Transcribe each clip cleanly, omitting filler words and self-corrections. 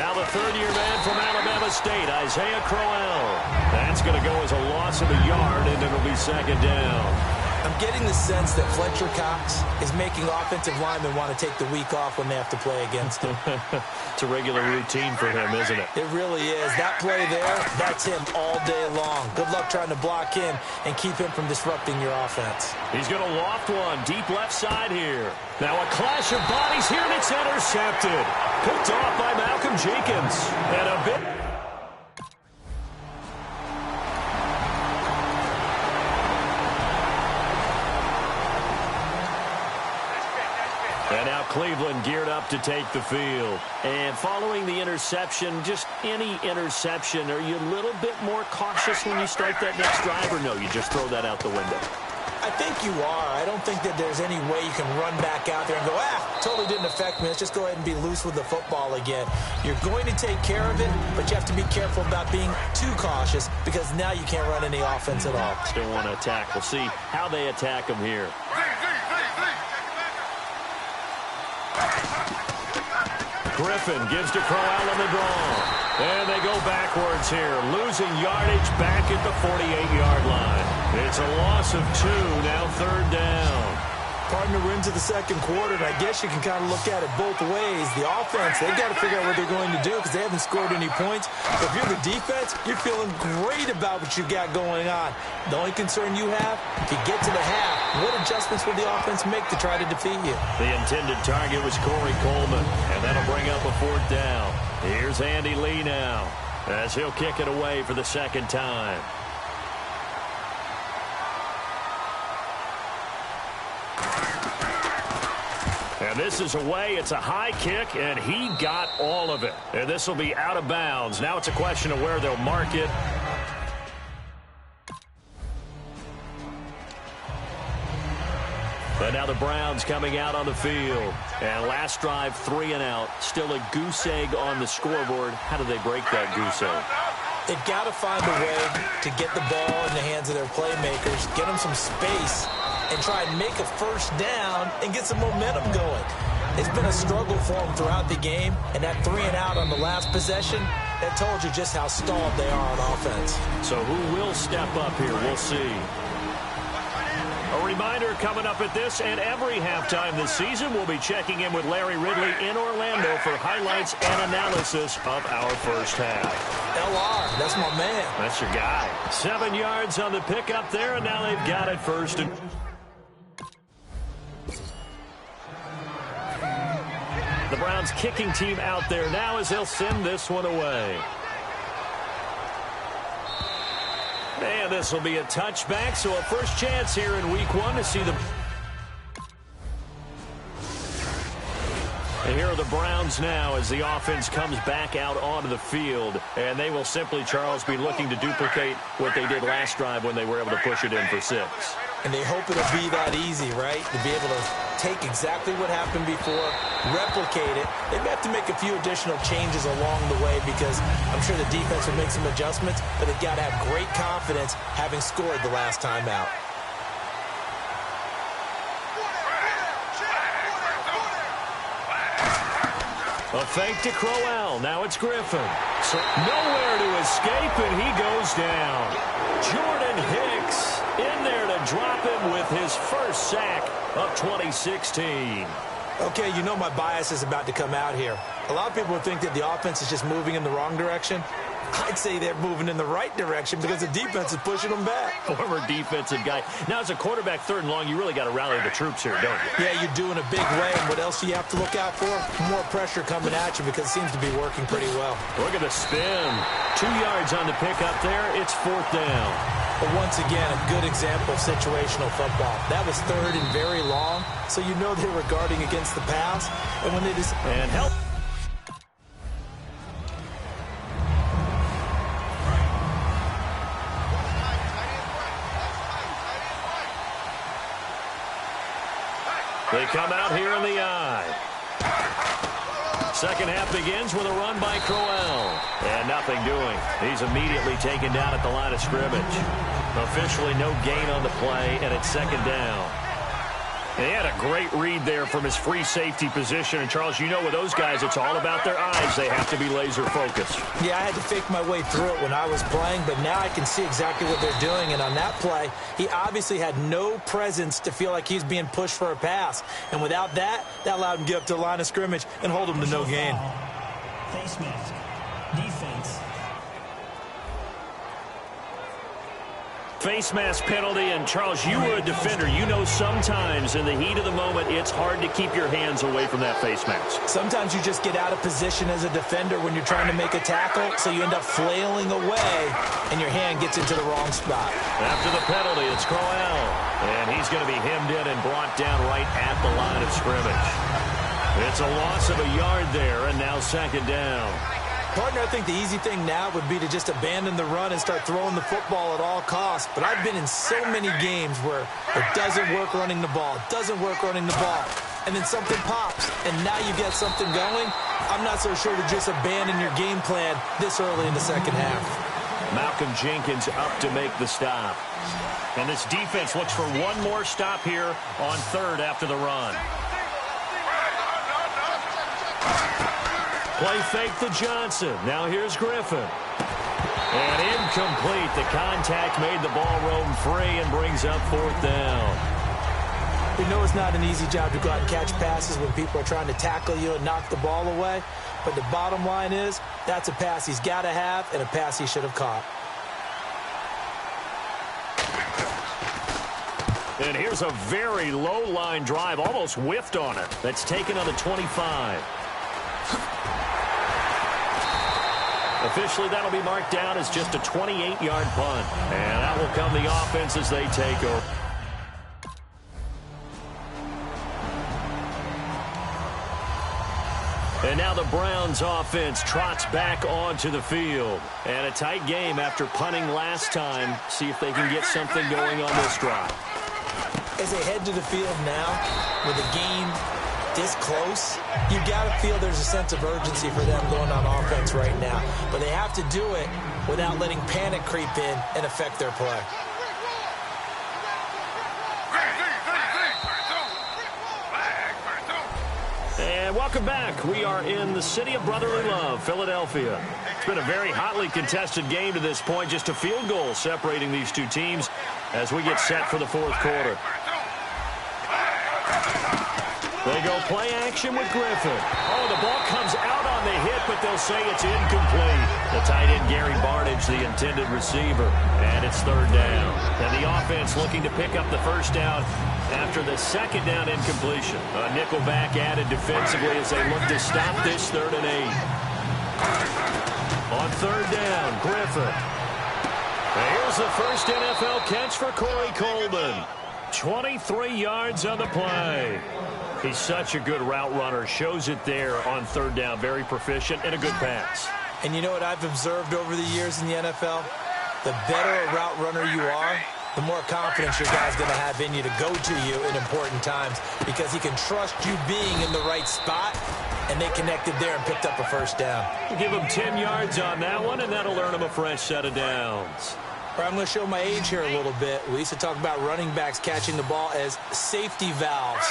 Now the third-year man from Alabama State, Isaiah Crowell. That's going to go as a loss of a yard, and it'll be second down. I'm getting the sense that Fletcher Cox is making offensive linemen want to take the week off when they have to play against him. It's a regular routine for him, isn't it? It really is. That play there, that's him all day long. Good luck trying to block him and keep him from disrupting your offense. He's going to loft one deep left side here. Now a clash of bodies here, and it's intercepted. Picked off by Malcolm Jenkins. And a bit... And now Cleveland geared up to take the field. And following the interception, just any interception, are you a little bit more cautious when you start that next drive, or no, you just throw that out the window? I think you are. I don't think that there's any way you can run back out there and go, totally didn't affect me. Let's just go ahead and be loose with the football again. You're going to take care of it, but you have to be careful about being too cautious because now you can't run any offense at all. Still want to attack. We'll see how they attack them here. Griffin gives to Crowell on the draw. And they go backwards here, losing yardage back at the 48-yard line. It's a loss of 2, now third down. Partner, we're into the second quarter, and I guess you can kind of look at it both ways. The offense, they've got to figure out what they're going to do because they haven't scored any points. But if you're the defense, you're feeling great about what you've got going on. The only concern you have, if you get to the half, what adjustments will the offense make to try to defeat you? The intended target was Corey Coleman, and that'll bring up a fourth down. Here's Andy Lee now as he'll kick it away for the second time. And this is away. It's a high kick, and he got all of it. And this will be out of bounds. Now it's a question of where they'll mark it. And now the Browns coming out on the field. And last drive, 3 and out. Still a goose egg on the scoreboard. How do they break that goose egg? They've got to find a way to get the ball in the hands of their playmakers, get them some space, and try and make a first down and get some momentum going. It's been a struggle for them throughout the game, and that 3 and out on the last possession, that told you just how stalled they are on offense. So who will step up here? We'll see. A reminder coming up at this and every halftime this season, we'll be checking in with Larry Ridley in Orlando for highlights and analysis of our first half. LR, that's my man. That's your guy. 7 yards on the pickup there, and now they've got it first and... The Browns kicking team out there now as they'll send this one away. And this will be a touchback, so a first chance here in week 1 to see the... And here are the Browns now as the offense comes back out onto the field. And they will simply, Charles, be looking to duplicate what they did last drive when they were able to push it in for 6. And they hope it'll be that easy, right? To be able to take exactly what happened before, replicate it. They may have to make a few additional changes along the way because I'm sure the defense will make some adjustments, but they've got to have great confidence having scored the last time out. A fake to Crowell. Now it's Griffin. So nowhere to escape, and he goes down. Jordan Hicks in there to drop him with his first sack of 2016. Okay, you know my bias is about to come out here. A lot of people would think that the offense is just moving in the wrong direction. I'd say they're moving in the right direction because the defense is pushing them back. Former defensive guy. Now, as a quarterback, 3rd and long, you really got to rally the troops here, don't you? Yeah, you're doing a big way. And what else do you have to look out for? More pressure coming at you because it seems to be working pretty well. Look at the spin. 2 yards on the pickup there. It's 4th down. But once again, a good example of situational football. That was 3rd and very long, so you know they were guarding against the pass. And when they just... And help. They come out here in the eye. Second half begins with a run by Crowell. And nothing doing. He's immediately taken down at the line of scrimmage. Officially no gain on the play, and it's 2nd down. He had a great read there from his free safety position. And, Charles, you know with those guys, it's all about their eyes. They have to be laser focused. Yeah, I had to fake my way through it when I was playing, but now I can see exactly what they're doing. And on that play, he obviously had no presence to feel like he's being pushed for a pass. And without that, that allowed him to get up to the line of scrimmage and hold him to no gain. Face mask. Defense. Face mask penalty, and Charles, you were a defender. You know sometimes in the heat of the moment, it's hard to keep your hands away from that face mask. Sometimes you just get out of position as a defender when you're trying to make a tackle, so you end up flailing away, and your hand gets into the wrong spot. After the penalty, it's Crowell, and he's going to be hemmed in and brought down right at the line of scrimmage. It's a loss of a yard there, and now second down. Partner, I think the easy thing now would be to just abandon the run and start throwing the football at all costs. But I've been in so many games where it doesn't work running the ball, and then something pops, and now you get something going. I'm not so sure to just abandon your game plan this early in the second half. Malcolm Jenkins up to make the stop. And this defense looks for one more stop here on third after the run. Play fake to Johnson. Now here's Griffin. And incomplete. The contact made the ball roam free and brings up fourth down. We know it's not an easy job to go out and catch passes when people are trying to tackle you and knock the ball away. But the bottom line is, that's a pass he's got to have and a pass he should have caught. And here's a very low line drive, almost whiffed on it. That's taken on the 25. Officially, that'll be marked down as just a 28-yard punt. And that will come the offense as they take over. And now the Browns offense trots back onto the field. And a tight game after punting last time. See if they can get something going on this drive. As they head to the field now, with the game this close, you got to feel there's a sense of urgency for them going on offense right now. But they have to do it without letting panic creep in and affect their play. And welcome back. We are in the city of brotherly love, Philadelphia. It's been a very hotly contested game to this point. Just a field goal separating these two teams as we get set for the fourth quarter. They go play action with Griffin. Oh, the ball comes out on the hit, but they'll say it's incomplete. The tight end, Gary Barnidge, the intended receiver. And it's third down. And the offense looking to pick up the first down after the second down incompletion. A nickelback added defensively as they look to stop this 3rd and 8. On third down, Griffin. And here's the first NFL catch for Corey Coleman. 23 yards on the play. He's such a good route runner. Shows it there on third down. Very proficient and a good pass. And you know what I've observed over the years in the NFL? The better a route runner you are, the more confidence your guy's going to have in you to go to you in important times because he can trust you being in the right spot, and they connected there and picked up a first down. Give him 10 yards on that one, and that'll earn him a fresh set of downs. I'm going to show my age here a little bit. We used to talk about running backs catching the ball as safety valves.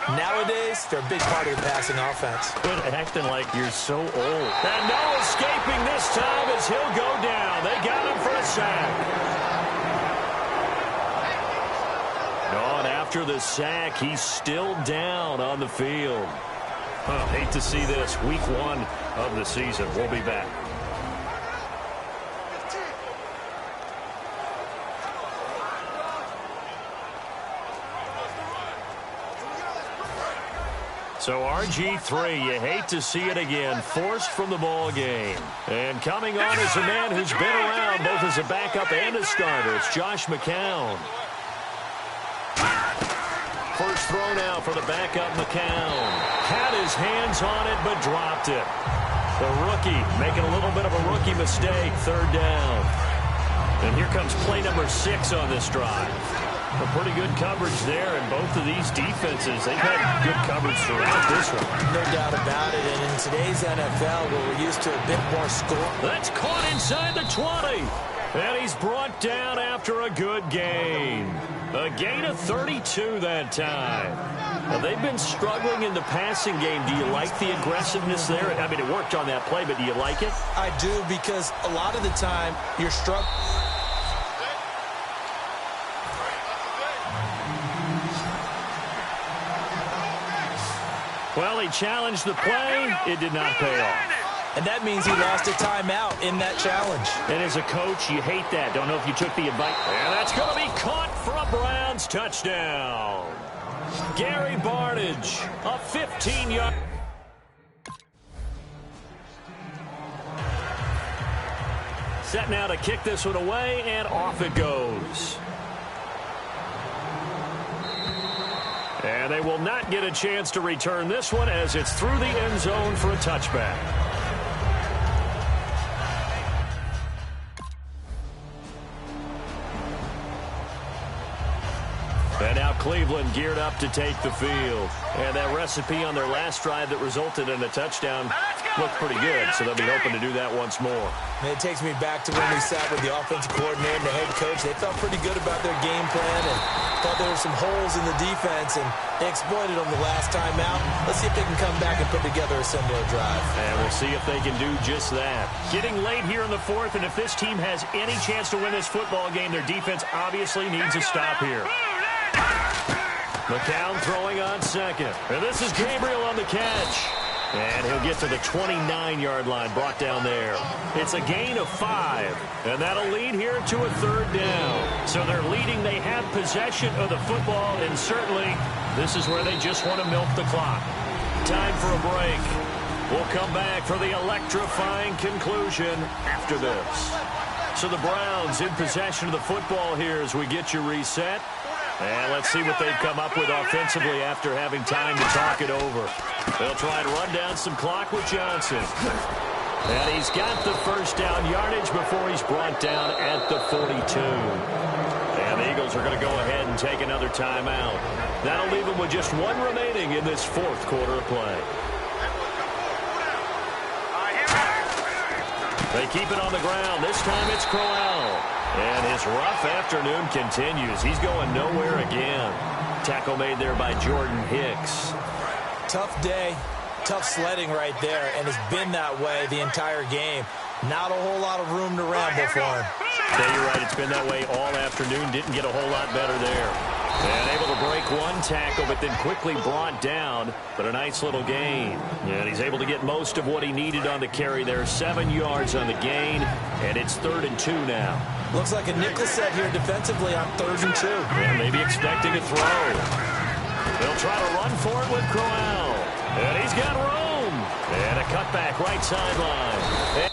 Nowadays, they're a big part of the passing offense. Quit acting like you're so old. And no escaping this time as he'll go down. They got him for a sack. No, and after the sack, he's still down on the field. Hate to see this. Week 1 of the season. We'll be back. So RG3, you hate to see it again, forced from the ball game. And coming on is a man who's been around both as a backup and a starter. It's Josh McCown. First throw now for the backup McCown. Had his hands on it, but dropped it. The rookie making a little bit of a rookie mistake, third down. And here comes play number 6 on this drive. A pretty good coverage there, and both of these defenses, they've had good coverage throughout this one. No doubt about it, and in today's NFL, where we're used to a bit more score. That's caught inside the 20. And he's brought down after a good gain. A gain of 32 that time. Now, they've been struggling in the passing game. Do you like the aggressiveness there? I mean, it worked on that play, but do you like it? I do, because a lot of the time you're struggling. Well, he challenged the play. It did not pay off. And that means he lost a timeout in that challenge. And as a coach, you hate that. Don't know if you took the advice. And that's going to be caught for a Browns touchdown. Gary Barnidge, a 15-yard. Set now to kick this one away, and off it goes. And they will not get a chance to return this one as it's through the end zone for a touchback. And now Cleveland geared up to take the field. And that recipe on their last drive that resulted in a touchdown looked pretty good, so they'll be hoping to do that once more. And it takes me back to when we sat with the offensive coordinator and the head coach. They felt pretty good about their game plan and thought there were some holes in the defense, and they exploited them the last time out. Let's see if they can come back and put together a similar drive. And we'll see if they can do just that. Getting late here in the fourth, and if this team has any chance to win this football game, their defense obviously needs a stop here. McCown throwing on second. And this is Gabriel on the catch. And he'll get to the 29-yard line, brought down there. It's a gain of 5, and that'll lead here to a third down. So they're leading. They have possession of the football, and certainly this is where they just want to milk the clock. Time for a break. We'll come back for the electrifying conclusion after this. So the Browns in possession of the football here as we get you reset. And let's see what they've come up with offensively after having time to talk it over. They'll try and run down some clock with Johnson. And he's got the first down yardage before he's brought down at the 42. And the Eagles are going to go ahead and take another timeout. That'll leave them with just one remaining in this fourth quarter of play. They keep it on the ground. This time it's Crowell. And his rough afternoon continues. He's going nowhere again. Tackle made there by Jordan Hicks. Tough day, tough sledding right there, and it's been that way the entire game. Not a whole lot of room to ramble for him. Yeah, you're right. It's been that way all afternoon. Didn't get a whole lot better there. And able to break one tackle, but then quickly brought down. But a nice little gain. And he's able to get most of what he needed on the carry there. 7 yards on the gain, and it's 3rd and 2 now. Looks like a nickel set here defensively on 3rd and 2. And maybe expecting a throw. They'll try to run for it with Crowell. And he's got room. And a cutback right sideline.